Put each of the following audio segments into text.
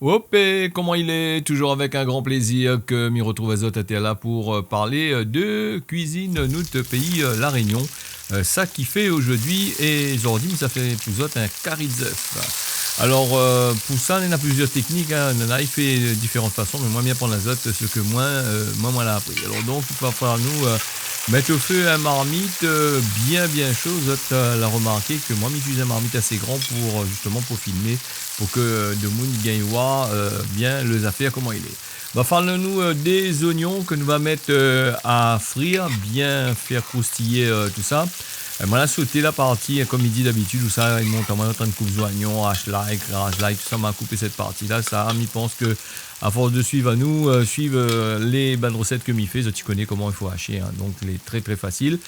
Hop, et comment il est? Toujours avec un grand plaisir que m'y retrouve Azot était là pour parler de cuisine, notre pays, La Réunion. Ça qui fait aujourd'hui, et aujourd'hui, ça fait plus autre un carré de œuf. Alors, pour ça, il y en a plusieurs techniques, hein. On en a fait de différentes façons, mais moi, bien prendre l'azote, ce que moi, l'a appris. Alors, donc, il va falloir nous mettre au feu un marmite bien chaud. Vous avez la remarqué que moi, j'utilise un marmite assez grand pour justement pour filmer, pour que de moun gagne voir bien les affaires comment il est. Va falloir nous des oignons que nous va mettre à frire, bien faire croustiller tout ça. Moi, là, sauté la partie, comme il dit d'habitude, où ça, il monte en train de couper des oignons, hache-like, tout ça, m'a coupé cette partie-là. Ça, il pense que, à force de suivre à nous, suivre les bonnes recettes que m'y fait, tu connais comment il faut hacher, hein, donc les très facile.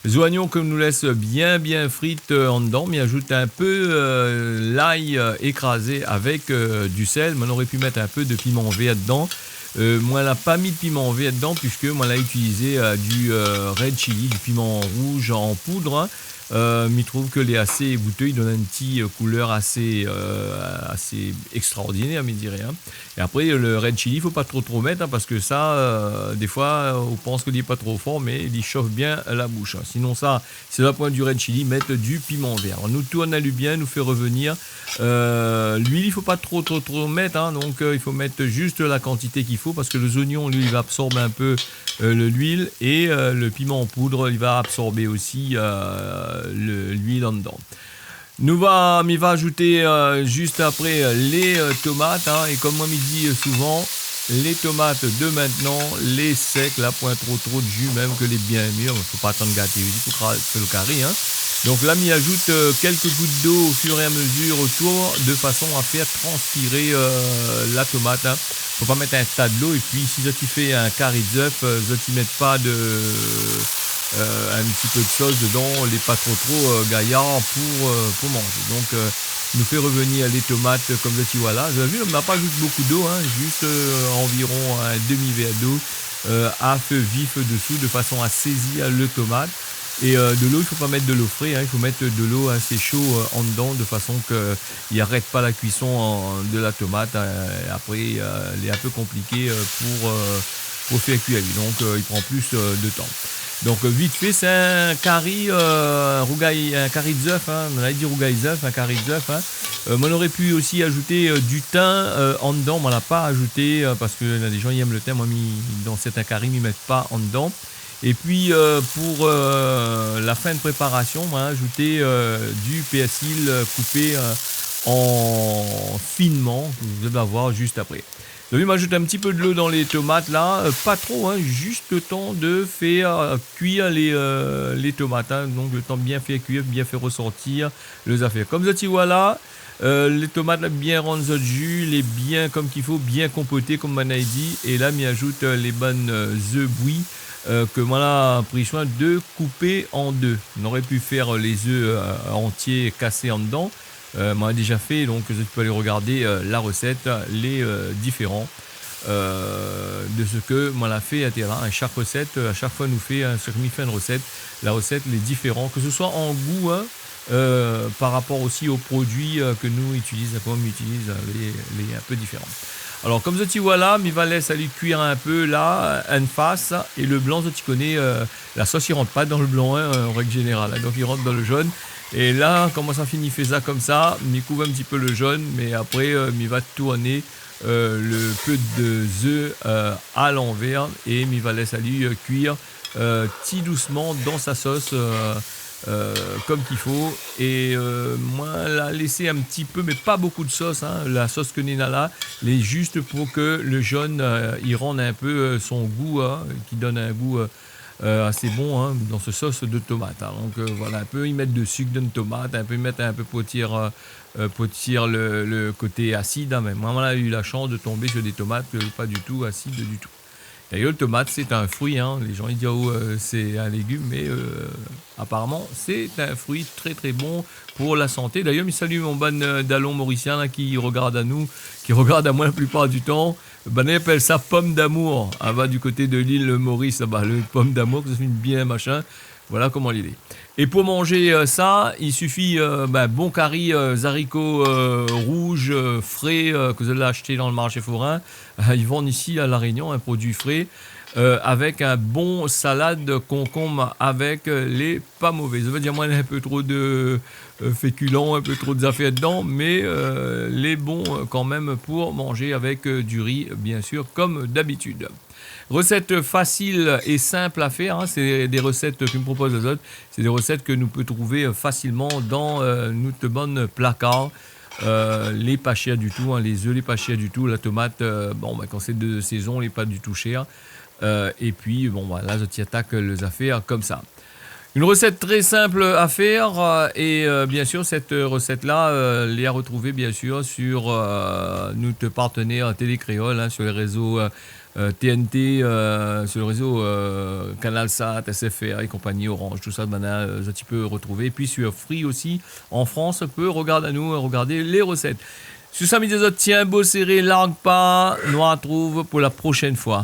Les oignons que nous laisse bien frites en dedans, mais ajoute un peu l'ail écrasé avec du sel. On aurait pu mettre un peu de piment vert dedans. Moi, elle n'a pas mis de piment vert dedans, puisque moi, elle a utilisé du red chili, du piment rouge en poudre. Hein. Je trouve que les assez goûteux, il donne une petite couleur assez extraordinaire, mais dirais. Hein. Et après, le red chili, il ne faut pas trop mettre, hein, parce que ça, des fois, on pense qu'il n'est pas trop fort, mais il chauffe bien la bouche. Hein. Sinon, ça, c'est le point du red chili, mettre du piment vert. Alors, nous tourne à lui bien, nous fait revenir. L'huile, il ne faut pas trop mettre, hein, donc il faut mettre juste la quantité qu'il faut, parce que les oignons, lui, il va absorber un peu l'huile, et le piment en poudre, il va absorber aussi l'huile en dedans. Il va ajouter juste après les tomates, hein, et comme moi me dit souvent, les tomates de maintenant, les secs, là, point trop de jus, même que les bien mûrs, il ne faut pas attendre gâter aussi pour le carré. Hein. Donc là, il ajoute quelques gouttes d'eau au fur et à mesure autour, de façon à faire transpirer la tomate. Hein. Faut pas mettre un tas de l'eau, et puis si tu fais un carré d'œuf, tu ne mets pas un petit peu de sauce dedans, les pas trop gaillards pour manger. Donc nous fait revenir les tomates comme tu vois là. Vous avez vu, on n'a pas ajouté beaucoup d'eau, hein, juste environ un demi-verre d'eau à feu vif dessous, de façon à saisir le tomate. Et de l'eau, il ne faut pas mettre de l'eau fraîche, hein, il faut mettre de l'eau assez chaud en dedans, de façon qu'il n'arrête pas la cuisson de la tomate. Après, il est un peu compliqué pour faire cuire. Donc, il prend plus de temps. Donc vite fait, c'est un curry, un curry d'œuf, hein, on a dit rougail d'œuf, un curry d'œuf. Hein. On aurait pu aussi ajouter du thym en dedans, mais on l'a pas ajouté parce que là, les gens ils aiment le thym. Moi, dans certains curry, ils ne mettent pas en dedans. Et puis pour la fin de préparation, on va ajouter du persil coupé en finement, que vous allez voir juste après. Donc, il m'ajoute un petit peu de l'eau dans les tomates là, pas trop, hein, juste le temps de faire cuire les tomates. Hein, donc le temps de bien faire cuire, bien faire ressortir les affaires. Comme ça, tu vois là, les tomates là, bien rendre le jus, les bien comme qu'il faut, bien compotées comme on a dit. Et là, m'y ajoute les bonnes œufs bouillis. Que moi là pris soin de couper en deux. On aurait pu faire les œufs entiers cassés en dedans. Moi déjà fait, donc tu peux aller regarder la recette, les différents de ce que moi l'a fait à terrain. À chaque recette, à chaque fois nous fait ce que nous fait une recette, la recette les différents, que ce soit en goût. Hein, par rapport aussi aux produits que nous utilisons, comme on utilise les un peu différents. Alors comme ça tu vois là, il va laisser aller cuire un peu là, en face, et le blanc, tu connais, la sauce il rentre pas dans le blanc hein, en règle générale, hein, donc il rentre dans le jaune. Et là, comment ça finit, fait ça comme ça, il couvre un petit peu le jaune, mais après il va tourner le peu de œufs à l'envers, et il va laisser aller cuire petit doucement dans sa sauce. Comme qu'il faut, et moi la laisser un petit peu, mais pas beaucoup de sauce, hein, la sauce que Nina là, les juste pour que le jaune il rende un peu son goût, hein, qui donne un goût assez bon hein, dans ce sauce de tomate. Hein. Donc voilà, un peu y mettre de sucre d'une tomate, un peu y mettre un peu potir le côté acide. Hein, mais moi on a eu la chance de tomber sur des tomates pas du tout acides du tout. D'ailleurs, le tomate, c'est un fruit. Hein. Les gens ils disent oh, c'est un légume, mais apparemment, c'est un fruit très bon pour la santé. D'ailleurs, je salue mon ban d'allon mauricien là, qui regarde à nous, qui regarde à moi la plupart du temps. Ben, on appelle ça pomme d'amour. Ah, bah, du côté de l'île Maurice, bah, le pomme d'amour, que ça fait bien machin. Voilà comment il est. Et pour manger ça, il suffit bon curry, haricots rouges, frais que vous allez acheter dans le marché forain. Ils vendent ici à La Réunion un produit frais avec un bon salade de concombre avec les pas mauvais. Ça veut dire moi un peu trop de féculents, un peu trop d'affaires dedans, mais les bons quand même pour manger avec du riz, bien sûr, comme d'habitude. Recette facile et simple à faire, hein, c'est des recettes que me propose les autres, c'est des recettes que nous pouvons trouver facilement dans notre bon placard. Les pas chers du tout, hein, les œufs les pas chers du tout, la tomate, quand c'est de saison, les pas du tout chers. Et puis, là, je t'y attaque les affaires comme ça. Une recette très simple à faire et bien sûr, cette recette-là, les à retrouver bien sûr sur notre partenaire Télé Créole, hein, sur les réseaux TNT, sur le réseau CanalSat, SFR et compagnie, Orange, tout ça, tu peux retrouver. Et puis sur Free aussi, en France, peut regarder les recettes. Sur ça, mes autres, tiens, beau serré, largue pas, nous retrouve pour la prochaine fois.